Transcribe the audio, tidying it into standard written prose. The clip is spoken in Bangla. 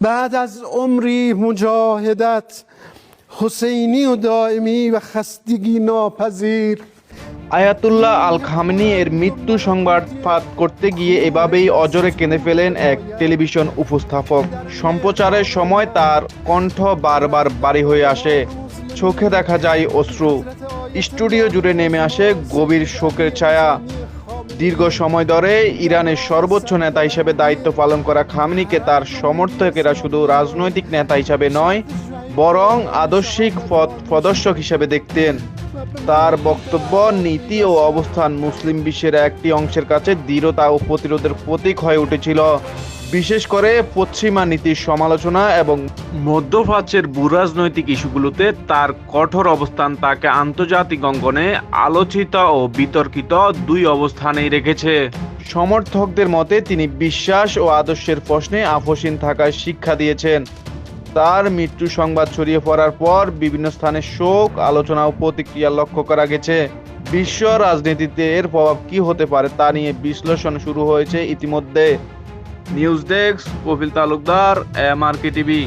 بعد از عمری مجاهدت حسینی و دائمی و خستگی ناپذیر আয়াতুল্লাহ আল খামেনি এর মৃত্যু সংবাদ ফাঁদ করতে গিয়ে এভাবেই অজরে কেঁদে ফেলেন এক টেলিভিশন উপস্থাপক। সম্প্রচারের সময় তার কণ্ঠ বারবার ভারী হয়ে আসে, চোখে দেখা যায় অশ্রু, স্টুডিও জুড়ে নেমে আসে গভীর শোকের ছায়া। দীর্ঘ সময় ধরে ইরানের সর্বোচ্চ নেতা হিসেবে দায়িত্ব পালন করা খামেনিকে তার সমর্থকেরা শুধু রাজনৈতিক নেতা হিসেবে নয়, বরং আদর্শিক পথ প্রদর্শক হিসেবে দেখতেন। তার বক্তব্য, নীতি ও অবস্থান মুসলিম বিশ্বের একটি অংশের কাছে দৃঢ়তা ও প্রতিরোধের প্রতীক হয়ে উঠেছিল। বিশেষ করে পশ্চিমা নীতির সমালোচনা এবং মধ্যপ্রাচ্যের ভূরাজনৈতিক ইস্যুগুলোতে তার কঠোর অবস্থান তাকে আন্তর্জাতিক অঙ্গনে আলোচিত ও বিতর্কিত দুই অবস্থানেই রেখেছে। সমর্থকদের মতে তিনি বিশ্বাস ও আদর্শের প্রশ্নে আপোষহীন থাকার শিক্ষা দিয়েছেন। তার মৃত্যু সংবাদ ছড়িয়ে পড়ার পর বিভিন্ন স্থানে শোক, আলোচনা ও প্রতিক্রিয়া লক্ষ্য করা গেছে। বিশ্ব রাজনীতিতে এর প্রভাব কি হতে পারে তা নিয়ে বিশ্লেষণ শুরু হয়েছে ইতিমধ্যে। News desk, Kapil Talukdar, MRK TV.